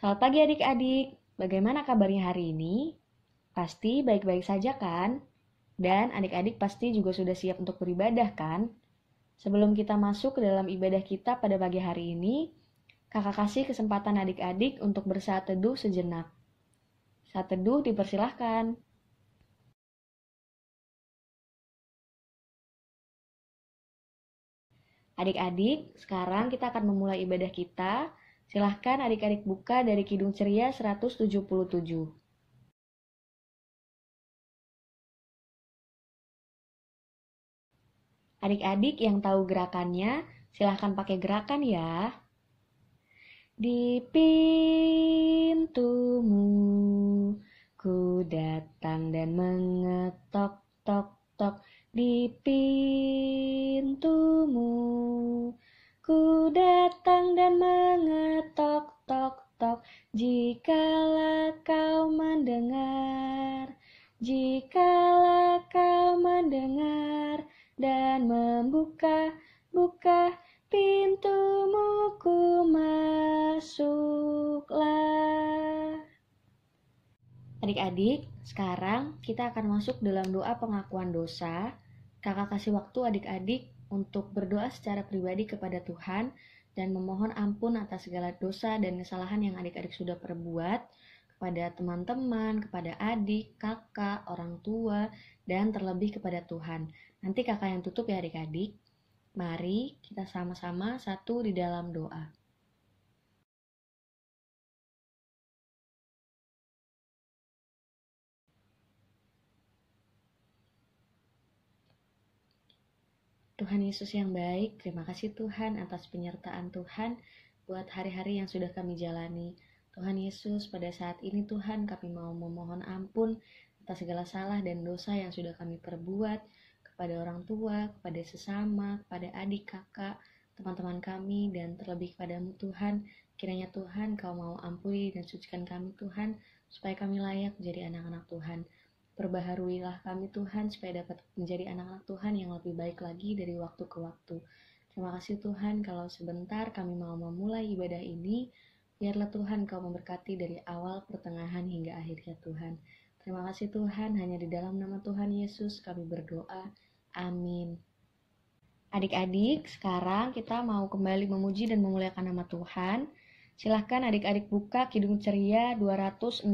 Selamat pagi adik-adik, bagaimana kabarnya hari ini? Pasti baik-baik saja kan? Dan adik-adik pasti juga sudah siap untuk beribadah kan? Sebelum kita masuk ke dalam ibadah kita pada pagi hari ini, kakak kasih kesempatan adik-adik untuk bersaat teduh sejenak. Saat teduh dipersilahkan. Adik-adik, sekarang kita akan memulai ibadah kita. Silahkan adik-adik buka dari Kidung Ceria 177. Adik-adik yang tahu gerakannya, silahkan pakai gerakan ya. Di pintumu, ku datang dan mengetok, tok, tok. Di pintumu, ku datang dan mengetok, tok, tok. Jikalau kau mendengar, jikalau kau mendengar dan buka pintumu, ku masuklah. Adik-adik, sekarang kita akan masuk dalam doa pengakuan dosa. Kakak kasih waktu adik-adik untuk berdoa secara pribadi kepada Tuhan dan memohon ampun atas segala dosa dan kesalahan yang adik-adik sudah perbuat kepada teman-teman, kepada adik, kakak, orang tua, dan terlebih kepada Tuhan. Nanti kakak yang tutup ya adik-adik. Mari kita sama-sama satu di dalam doa. Tuhan Yesus yang baik, terima kasih Tuhan atas penyertaan Tuhan buat hari-hari yang sudah kami jalani. Tuhan Yesus, pada saat ini Tuhan kami mau memohon ampun atas segala salah dan dosa yang sudah kami perbuat kepada orang tua, kepada sesama, kepada adik, kakak, teman-teman kami, dan terlebih kepadamu Tuhan. Kiranya Tuhan kau mau ampuni dan sucikan kami Tuhan, supaya kami layak menjadi anak-anak Tuhan. Perbaharuilah kami Tuhan supaya dapat menjadi anak-anak Tuhan yang lebih baik lagi dari waktu ke waktu. Terima kasih Tuhan kalau sebentar kami mau memulai ibadah ini. Biarlah Tuhan kau memberkati dari awal, pertengahan hingga akhirnya Tuhan. Terima kasih Tuhan, hanya di dalam nama Tuhan Yesus kami berdoa. Amin. Adik-adik, sekarang kita mau kembali memuji dan memuliakan nama Tuhan. Silahkan adik-adik buka Kidung Ceria 262.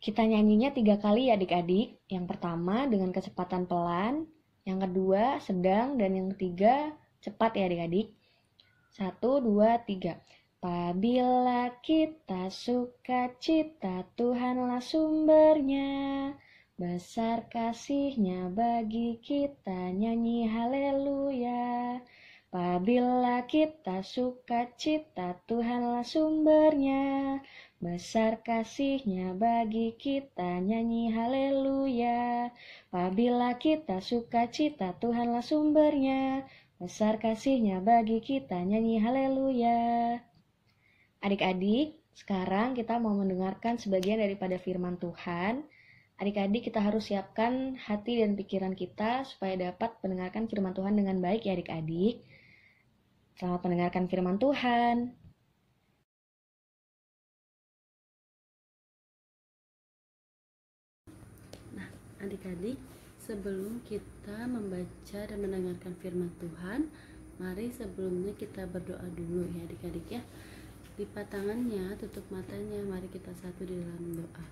Kita nyanyinya 3 kali ya adik-adik. Yang pertama dengan kecepatan pelan, yang kedua sedang, dan yang ketiga cepat ya adik-adik. 1, 2, 3. Apabila kita suka cita, Tuhanlah sumbernya. Besar kasih-Nya bagi kita, nyanyi haleluya. Apabila kita suka cita, Tuhanlah sumbernya. Besar kasih-Nya bagi kita, nyanyi haleluya. Apabila kita suka cita, Tuhanlah sumbernya. Besar kasih-Nya bagi kita, nyanyi haleluya. Adik-adik, sekarang kita mau mendengarkan sebagian daripada firman Tuhan. Adik-adik, kita harus siapkan hati dan pikiran kita supaya dapat mendengarkan firman Tuhan dengan baik ya adik-adik. Selamat mendengarkan firman Tuhan. Nah, adik-adik, sebelum kita membaca dan mendengarkan firman Tuhan, mari sebelumnya kita berdoa dulu ya adik-adik ya. Lipat tangannya, tutup matanya, mari kita satu di dalam doa.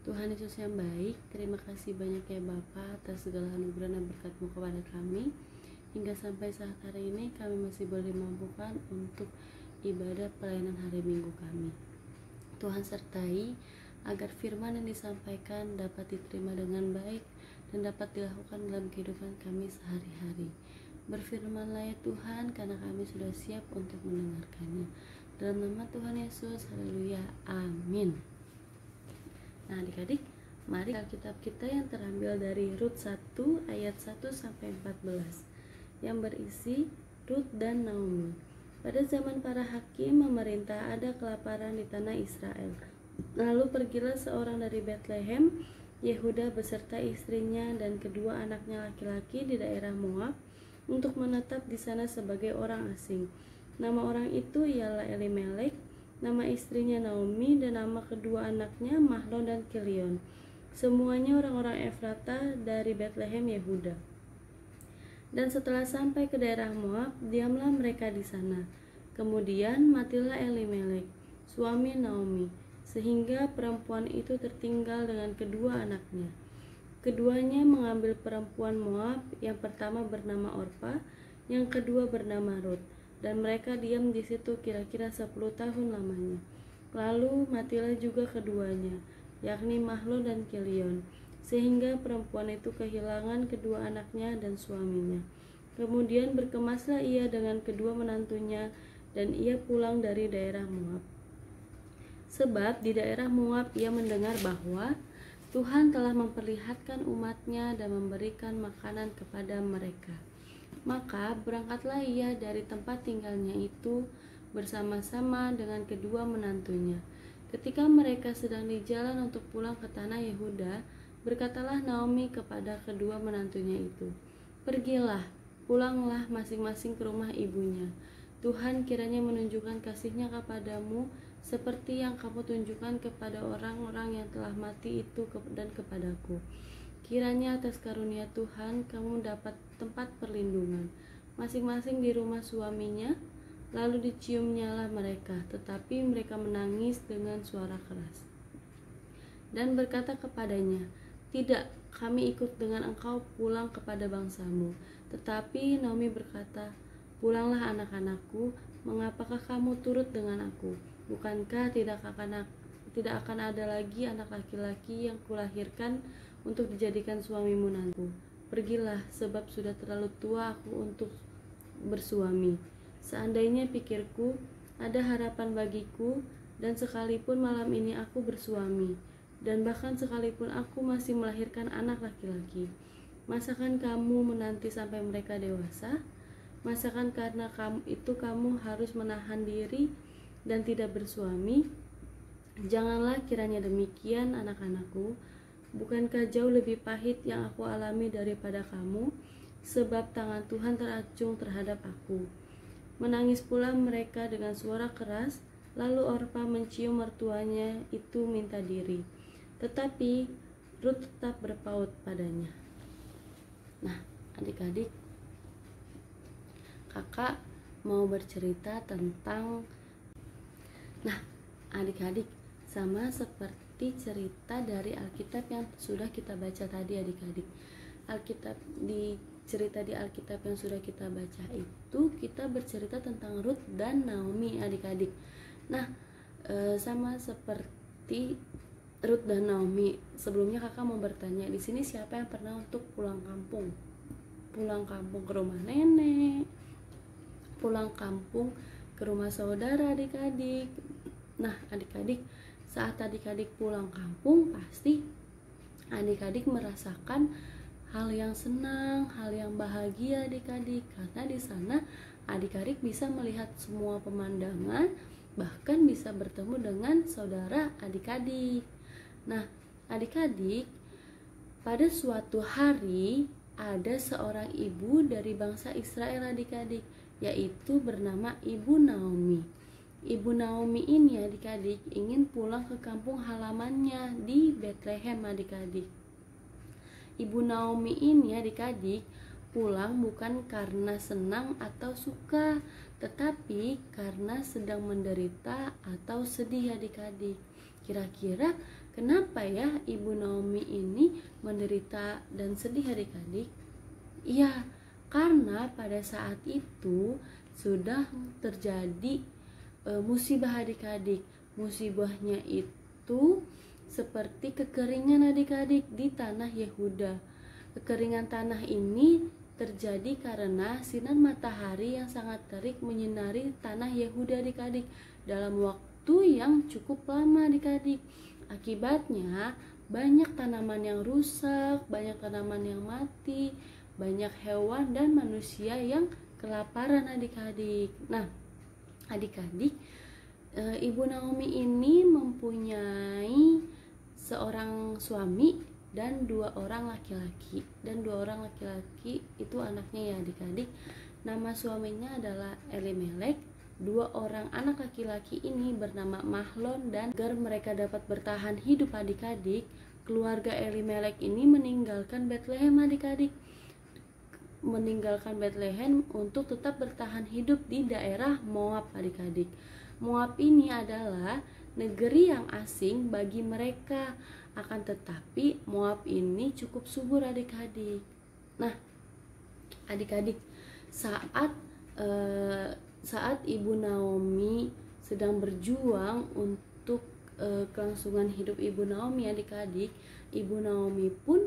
Tuhan Yesus yang baik, terima kasih banyak ya Bapa atas segala anugerah dan berkat-Mu kepada kami. Hingga sampai saat hari ini kami masih boleh dimampukan untuk ibadah pelayanan hari Minggu kami. Tuhan sertai agar firman yang disampaikan dapat diterima dengan baik dan dapat dilakukan dalam kehidupan kami sehari-hari. Berfirmanlah ya Tuhan, karena kami sudah siap untuk mendengarkannya. Dalam nama Tuhan Yesus, haleluya, amin. Nah adik-adik, mari Alkitab kita yang terambil dari Rut 1 ayat 1 sampai 14 yang berisi Rut dan Naomi. Pada zaman para hakim memerintah ada kelaparan di tanah Israel. Lalu pergilah seorang dari Betlehem Yehuda beserta istrinya dan kedua anaknya laki-laki di daerah Moab untuk menetap di sana sebagai orang asing. Nama orang itu ialah Elimelek, nama istrinya Naomi, dan nama kedua anaknya Mahlon dan Kilion. Semuanya orang-orang Efrata dari Betlehem Yehuda. Dan setelah sampai ke daerah Moab, diamlah mereka di sana. Kemudian matilah Elimelek, suami Naomi, sehingga perempuan itu tertinggal dengan kedua anaknya. Keduanya mengambil perempuan Moab, yang pertama bernama Orpa, yang kedua bernama Rut, dan mereka diam di situ kira-kira 10 tahun lamanya. Lalu matilah juga keduanya, yakni Mahlon dan Kilion, sehingga perempuan itu kehilangan kedua anaknya dan suaminya. Kemudian berkemaslah ia dengan kedua menantunya, dan ia pulang dari daerah Moab. Sebab di daerah Moab ia mendengar bahwa Tuhan telah memperlihatkan umatnya dan memberikan makanan kepada mereka. Maka berangkatlah ia dari tempat tinggalnya itu bersama-sama dengan kedua menantunya. Ketika mereka sedang di jalan untuk pulang ke tanah Yehuda, berkatalah Naomi kepada kedua menantunya itu, "Pergilah, pulanglah masing-masing ke rumah ibunya. Tuhan kiranya menunjukkan kasih-Nya kepadamu seperti yang kamu tunjukkan kepada orang-orang yang telah mati itu dan kepadaku. Kiranya atas karunia Tuhan kamu dapat tempat perlindungan, masing-masing di rumah suaminya." Lalu diciumnyalah mereka, tetapi mereka menangis dengan suara keras dan berkata kepadanya, "Tidak, kami ikut dengan engkau pulang kepada bangsamu." Tetapi Naomi berkata, "Pulanglah anak-anakku, mengapakah kamu turut dengan aku? Bukankah tidak akan ada lagi anak laki-laki yang kulahirkan untuk dijadikan suamimu nanti? Pergilah, sebab sudah terlalu tua aku untuk bersuami. Seandainya pikirku, ada harapan bagiku, dan sekalipun malam ini aku bersuami, dan bahkan sekalipun aku masih melahirkan anak laki-laki, masakan kamu menanti sampai mereka dewasa? Masakan karena kamu harus menahan diri dan tidak bersuami? Janganlah kiranya demikian, anak-anakku. Bukankah jauh lebih pahit yang aku alami daripada kamu, sebab tangan Tuhan teracung terhadap aku." Menangis pula mereka dengan suara keras. Lalu Orpa mencium mertuanya itu minta diri, tetapi Rut tetap berpaut padanya. Nah, adik-adik, kakak mau bercerita tentang adik-adik sama seperti cerita dari Alkitab yang sudah kita baca tadi, adik-adik. Cerita di Alkitab yang sudah kita baca itu, kita bercerita tentang Rut dan Naomi, adik-adik. Nah, sama seperti Rut dan Naomi, sebelumnya kakak mau bertanya, di sini siapa yang pernah untuk pulang kampung? Pulang kampung ke rumah nenek, pulang kampung ke rumah saudara, adik-adik. Nah, adik-adik, saat adik-adik pulang kampung, pasti adik-adik merasakan hal yang senang, hal yang bahagia, adik-adik, karena di sana adik-adik bisa melihat semua pemandangan, bahkan bisa bertemu dengan saudara adik-adik. Nah, adik-adik, pada suatu hari ada seorang ibu dari bangsa Israel, adik-adik, yaitu bernama Ibu Naomi. Ibu Naomi ini, adik-adik, ingin pulang ke kampung halamannya di Betlehem, adik-adik. Ibu Naomi ini, adik-adik, pulang bukan karena senang atau suka, tetapi karena sedang menderita atau sedih, adik-adik. Kira-kira kenapa ya Ibu Naomi ini menderita dan sedih, adik-adik? Iya, karena pada saat itu sudah terjadi musibah, adik-adik. Musibahnya itu seperti kekeringan, adik-adik, di tanah Yehuda. Kekeringan tanah ini terjadi karena sinar matahari yang sangat terik menyinari tanah Yehuda, adik-adik, dalam waktu yang cukup lama, adik-adik. Akibatnya banyak tanaman yang rusak, banyak tanaman yang mati, banyak hewan dan manusia yang kelaparan, adik-adik. Nah, adik-adik, Ibu Naomi ini mempunyai seorang suami dan 2 orang laki-laki. Dan 2 orang laki-laki itu anaknya ya adik-adik. Nama suaminya adalah Elimelek. 2 orang anak laki-laki ini bernama Mahlon, dan agar mereka dapat bertahan hidup adik-adik, keluarga Elimelek ini meninggalkan Betlehem adik-adik. Meninggalkan Betlehem untuk tetap bertahan hidup di daerah Moab adik-adik. Moab ini adalah negeri yang asing bagi mereka, akan tetapi Moab ini cukup subur adik-adik. Nah, adik-adik, saat Ibu Naomi sedang berjuang untuk kelangsungan hidup Ibu Naomi adik-adik, Ibu Naomi pun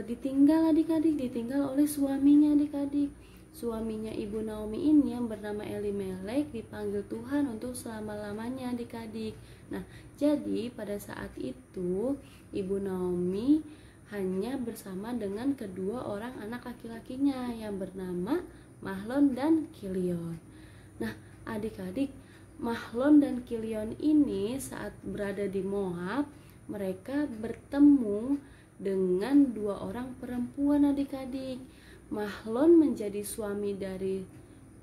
ditinggal adik-adik, ditinggal oleh suaminya adik-adik. Suaminya Ibu Naomi ini yang bernama Elimelek dipanggil Tuhan untuk selama-lamanya adik-adik. Nah, jadi pada saat itu Ibu Naomi hanya bersama dengan kedua orang anak laki-lakinya yang bernama Mahlon dan Kilion. Nah, adik-adik, Mahlon dan Kilion ini saat berada di Moab, mereka bertemu dengan 2 orang perempuan adik-adik. Mahlon menjadi suami dari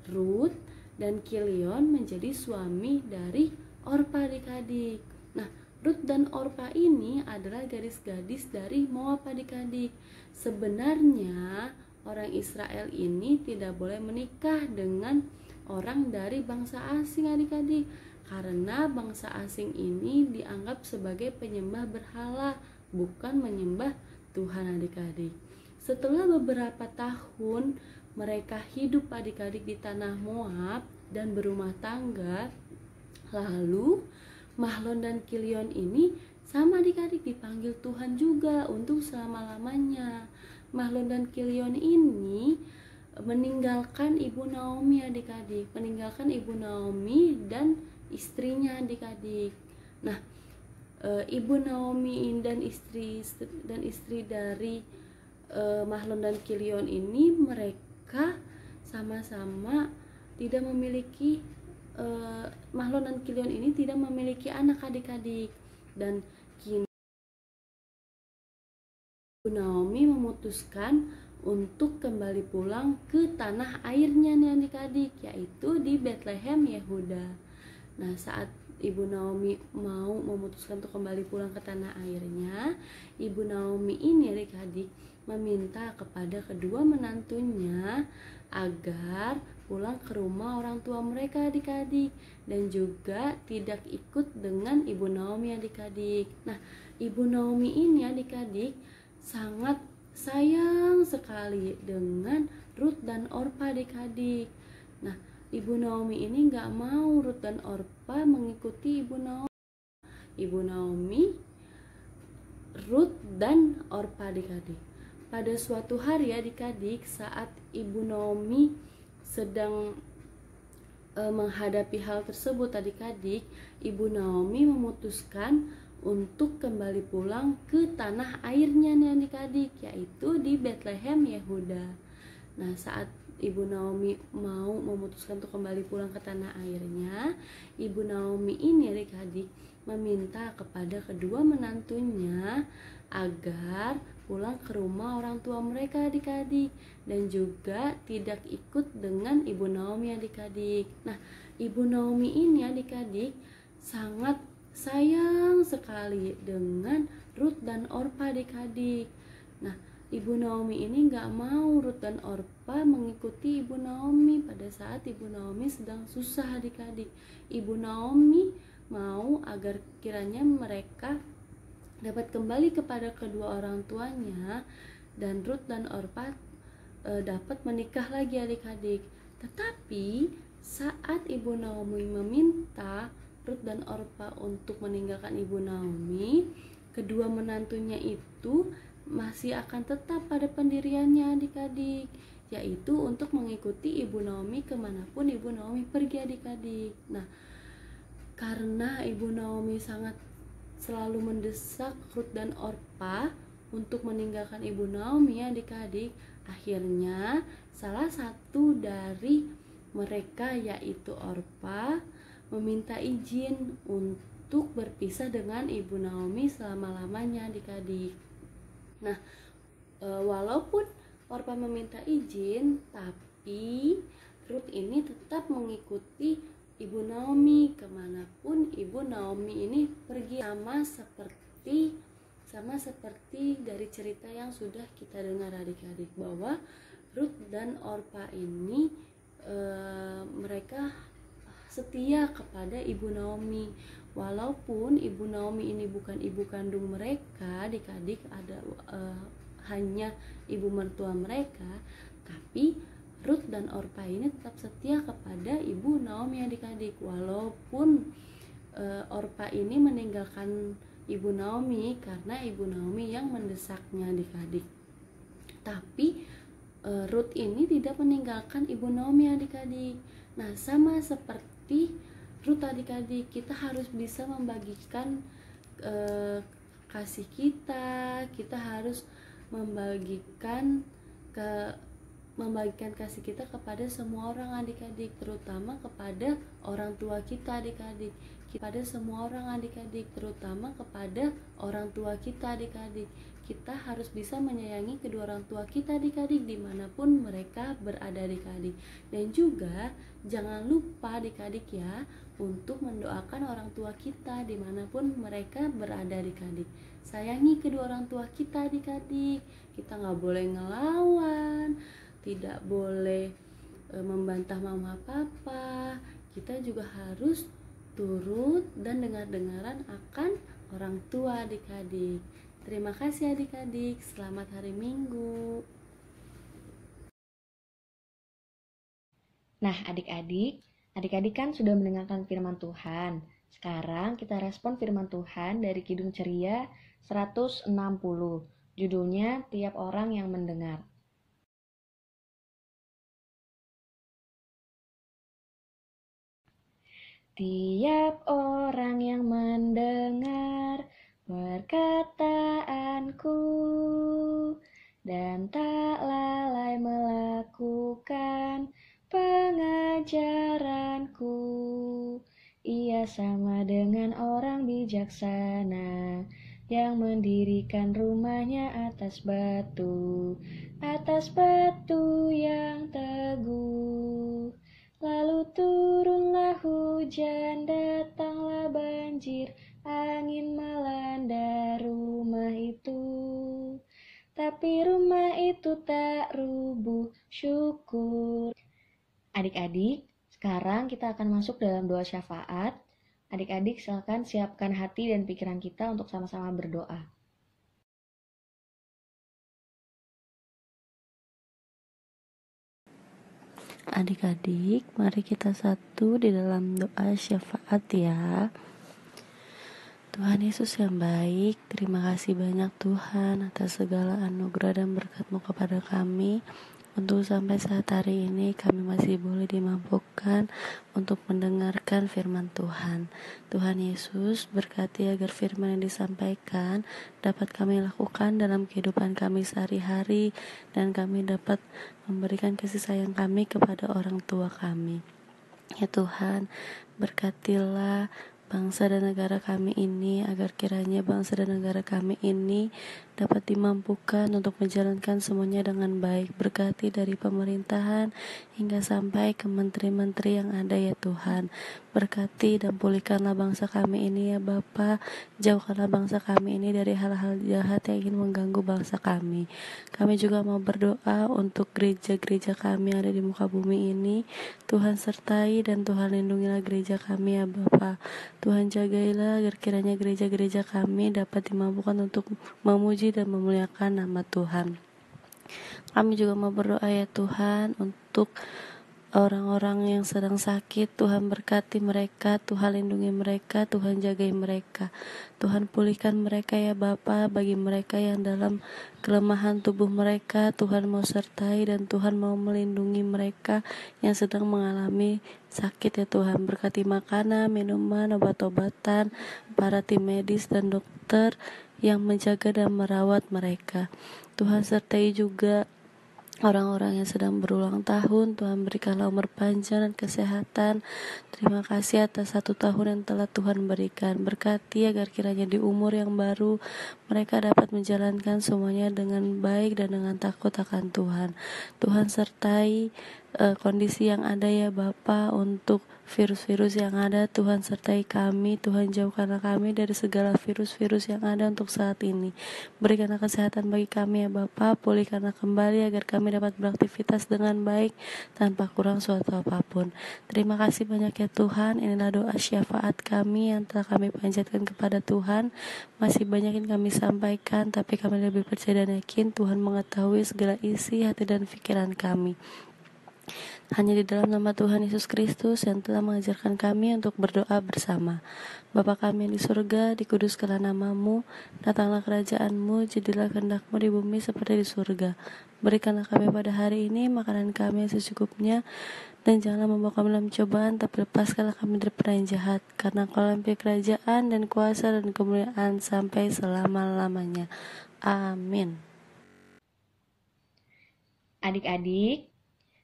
Ruth dan Kilion menjadi suami dari Orpa adik-adik. Nah, Ruth dan Orpa ini adalah gadis-gadis dari Moab adik-adik. Sebenarnya orang Israel ini tidak boleh menikah dengan orang dari bangsa asing adik-adik, karena bangsa asing ini dianggap sebagai penyembah berhala, bukan menyembah Tuhan adik-adik. Setelah beberapa tahun mereka hidup adik-adik di tanah Moab dan berumah tangga, lalu Mahlon dan Kilion ini sama adik-adik dipanggil Tuhan juga untuk selama-lamanya. Mahlon dan Kilion ini meninggalkan Ibu Naomi adik-adik, meninggalkan Ibu Naomi dan istrinya adik-adik. Nah, Ibu Naomi dan istri dari Mahlon dan Kilion ini, mereka sama-sama tidak memiliki Mahlon dan Kilion ini tidak memiliki anak adik-adik, dan kini Ibu Naomi memutuskan untuk kembali pulang ke tanah airnya nih adik-adik, yaitu di Betlehem Yehuda. Nah, saat Ibu Naomi mau memutuskan untuk kembali pulang ke tanah airnya, Ibu Naomi ini adik-adik meminta kepada kedua menantunya agar pulang ke rumah orang tua mereka adik-adik, dan juga tidak ikut dengan Ibu Naomi adik-adik. Nah, Ibu Naomi ini adik-adik sangat sayang sekali dengan Ruth dan Orpa adik-adik. Nah, Ibu Naomi ini gak mau Ruth dan Orpa mengikuti Ibu Naomi. Ibu Naomi, Ruth dan Orpa adik-adik. Pada suatu hari adik-adik, saat Ibu Naomi sedang menghadapi hal tersebut adik-adik, Ibu Naomi memutuskan untuk kembali pulang ke tanah airnya nih adik-adik, yaitu di Betlehem Yehuda. Nah, saat Ibu Naomi mau memutuskan untuk kembali pulang ke tanah airnya, Ibu Naomi ini adik-adik meminta kepada kedua menantunya agar pulang ke rumah orang tua mereka adik-adik, dan juga tidak ikut dengan Ibu Naomi adik-adik. Nah, Ibu Naomi ini adik-adik sangat sayang sekali dengan Ruth dan Orpa adik-adik. Nah, Ibu Naomi ini gak mau Ruth dan Orpa mengikuti Ibu Naomi pada saat Ibu Naomi sedang susah adik-adik. Ibu Naomi mau agar kiranya mereka dapat kembali kepada kedua orang tuanya, dan Ruth dan Orpa dapat menikah lagi adik-adik. Tetapi saat Ibu Naomi meminta Ruth dan Orpa untuk meninggalkan Ibu Naomi, kedua menantunya itu masih akan tetap pada pendiriannya adik-adik, yaitu untuk mengikuti Ibu Naomi kemanapun Ibu Naomi pergi adik-adik. Nah, karena Ibu Naomi sangat selalu mendesak Ruth dan Orpa untuk meninggalkan Ibu Naomi adik-adik, akhirnya salah satu dari mereka, yaitu Orpa, meminta izin untuk berpisah dengan Ibu Naomi selama-lamanya adik-adik. Nah, walaupun Orpa meminta izin, tapi Ruth ini tetap mengikuti Ibu Naomi kemanapun Ibu Naomi ini pergi, sama seperti dari cerita yang sudah kita dengar adik-adik, bahwa Ruth dan Orpa ini mereka setia kepada Ibu Naomi. Walaupun Ibu Naomi ini bukan ibu kandung mereka, adik-adik, ada hanya ibu mertua mereka, tapi Ruth dan Orpa ini tetap setia kepada Ibu Naomi adik-adik. Walaupun Orpa ini meninggalkan Ibu Naomi karena Ibu Naomi yang mendesaknya adik-adik, tapi Ruth ini tidak meninggalkan Ibu Naomi adik-adik. Nah, sama seperti Ruth adik-adik, kita harus bisa membagikan kasih kita harus membagikan kasih kita kepada semua orang adik-adik, terutama kepada orang tua kita adik-adik. Kepada semua orang adik-adik, terutama kepada orang tua kita adik-adik. Kita harus bisa menyayangi kedua orang tua kita adik-adik dimanapun mereka berada adik-adik. Dan juga jangan lupa adik-adik ya, untuk mendoakan orang tua kita dimanapun mereka berada adik-adik. Sayangi kedua orang tua kita adik-adik. Kita gak boleh ngelawan, tidak boleh membantah mama papa. Kita juga harus turut dan dengar-dengaran akan orang tua adik-adik. Terima kasih adik-adik, selamat hari Minggu. Nah, adik-adik kan sudah mendengarkan firman Tuhan. Sekarang kita respon firman Tuhan dari Kidung Ceria 160. Judulnya Tiap Orang Yang Mendengar. Tiap orang yang mendengar perkataanku dan tak lalai melakukan pengajaranku, ia sama dengan orang bijaksana yang mendirikan rumahnya atas batu yang teguh. Lalu turunlah hujan, datanglah banjir, angin melanda rumah itu. Tapi rumah itu tak rubuh, syukur. Adik-adik, sekarang kita akan masuk dalam doa syafaat. Adik-adik silakan siapkan hati dan pikiran kita untuk sama-sama berdoa. Adik-adik, mari kita satu di dalam doa syafaat ya. Tuhan Yesus yang baik, terima kasih banyak Tuhan atas segala anugerah dan berkat-Mu kepada kami. Untuk sampai saat hari ini kami masih boleh dimampukan untuk mendengarkan firman Tuhan. Tuhan Yesus berkati agar firman yang disampaikan dapat kami lakukan dalam kehidupan kami sehari-hari, dan kami dapat memberikan kasih sayang kami kepada orang tua kami. Ya Tuhan, berkatilah bangsa dan negara kami ini, agar kiranya bangsa dan negara kami ini dapat dimampukan untuk menjalankan semuanya dengan baik. Berkati dari pemerintahan hingga sampai ke menteri-menteri yang ada ya Tuhan. Berkati dan pulihkanlah bangsa kami ini ya Bapa. Jauhkanlah bangsa kami ini dari hal-hal jahat yang ingin mengganggu bangsa kami. Kami juga mau berdoa untuk gereja-gereja kami yang ada di muka bumi ini. Tuhan sertai dan Tuhan lindungilah gereja kami ya Bapa. Tuhan jagailah agar kiranya gereja-gereja kami dapat dimampukan untuk memuji dan memuliakan nama Tuhan. Kami juga mau berdoa ya Tuhan untuk orang-orang yang sedang sakit. Tuhan berkati mereka, Tuhan lindungi mereka, Tuhan jagai mereka. Tuhan pulihkan mereka ya Bapa. Bagi mereka yang dalam kelemahan tubuh mereka, Tuhan mau sertai dan Tuhan mau melindungi mereka yang sedang mengalami sakit ya Tuhan. Berkati makanan, minuman, obat-obatan, para tim medis dan dokter yang menjaga dan merawat mereka. Tuhan sertai juga orang-orang yang sedang berulang tahun. Tuhan berikanlah umur panjang dan kesehatan. Terima kasih atas 1 tahun yang telah Tuhan berikan. Berkati agar kiranya di umur yang baru mereka dapat menjalankan semuanya dengan baik dan dengan takut akan Tuhan. Tuhan sertai kondisi yang ada ya Bapa, untuk virus-virus yang ada. Tuhan sertai kami, Tuhan jauhkanlah kami dari segala virus-virus yang ada untuk saat ini. Berikanlah kesehatan bagi kami ya Bapa, pulihkanlah kembali agar kami dapat beraktivitas dengan baik tanpa kurang suatu apapun. Terima kasih banyak ya Tuhan. Inilah doa syafaat kami yang telah kami panjatkan kepada Tuhan. Masih banyak yang kami sampaikan, tapi kami lebih percaya dan yakin Tuhan mengetahui segala isi hati dan pikiran kami. Hanya di dalam nama Tuhan Yesus Kristus yang telah mengajarkan kami untuk berdoa bersama. Bapa kami yang di surga, dikuduskanlah namamu, datanglah kerajaan-Mu, jadilah kehendak-Mu di bumi seperti di surga. Berikanlah kami pada hari ini makanan kami yang secukupnya, dan janganlah membawa kami dalam cobaan, tapi lepaskanlah kami dari yang jahat, karena Engkau kerajaan dan kuasa dan kemuliaan sampai selama-lamanya. Amin. Adik-adik,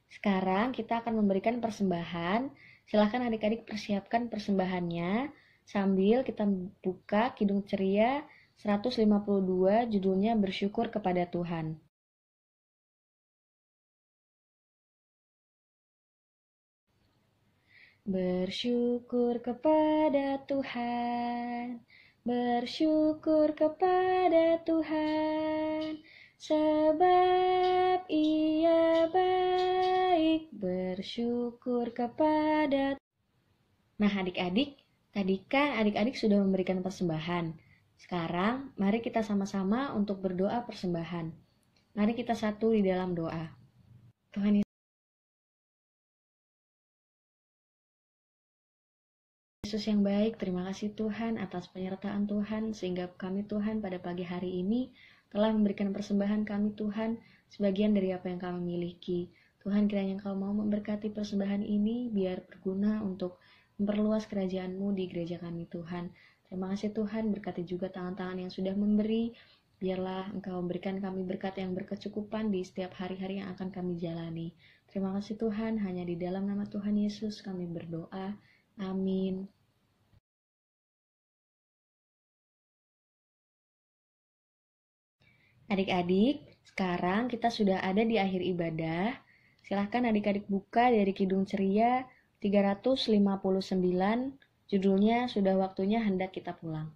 sekarang kita akan memberikan persembahan. Silahkan adik-adik persiapkan persembahannya sambil kita buka Kidung Ceria 152, judulnya Bersyukur kepada Tuhan. Bersyukur kepada Tuhan, bersyukur kepada Tuhan, sebab Ia baik. Bersyukur kepada. Nah adik-adik, tadi kan adik-adik sudah memberikan persembahan. Sekarang mari kita sama-sama untuk berdoa persembahan. Mari kita satu di dalam doa. Tuhan Yesus yang baik, terima kasih Tuhan atas penyertaan Tuhan, sehingga kami Tuhan pada pagi hari ini telah memberikan persembahan kami Tuhan, sebagian dari apa yang kami miliki. Tuhan, kiranya Engkau mau memberkati persembahan ini, biar berguna untuk memperluas kerajaan-Mu di gereja kami Tuhan. Terima kasih Tuhan, berkati juga tangan-tangan yang sudah memberi, biarlah Engkau memberikan kami berkat yang berkecukupan di setiap hari-hari yang akan kami jalani. Terima kasih Tuhan, hanya di dalam nama Tuhan Yesus kami berdoa. Amin. Adik-adik, sekarang kita sudah ada di akhir ibadah. Silahkan adik-adik buka dari Kidung Ceria 359, judulnya Sudah Waktunya Hendak Kita Pulang.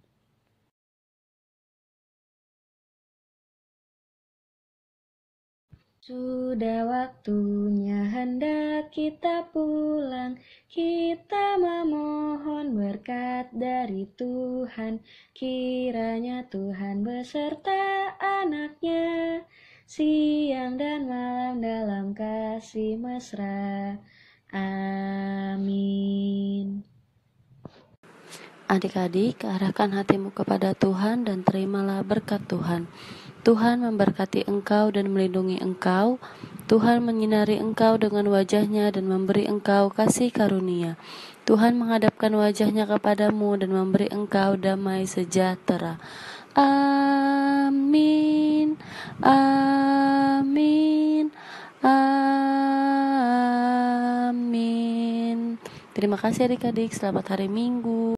Sudah waktunya hendak kita pulang, kita memohon berkat dari Tuhan. Kiranya Tuhan beserta anaknya, siang dan malam dalam kasih mesra. Amin. Adik-adik, arahkan hatimu kepada Tuhan dan terimalah berkat Tuhan. Tuhan memberkati engkau dan melindungi engkau. Tuhan menyinari engkau dengan wajahnya dan memberi engkau kasih karunia. Tuhan menghadapkan wajahnya kepadamu dan memberi engkau damai sejahtera. Amin. Amin. Amin. Terima kasih adik-adik, selamat hari Minggu.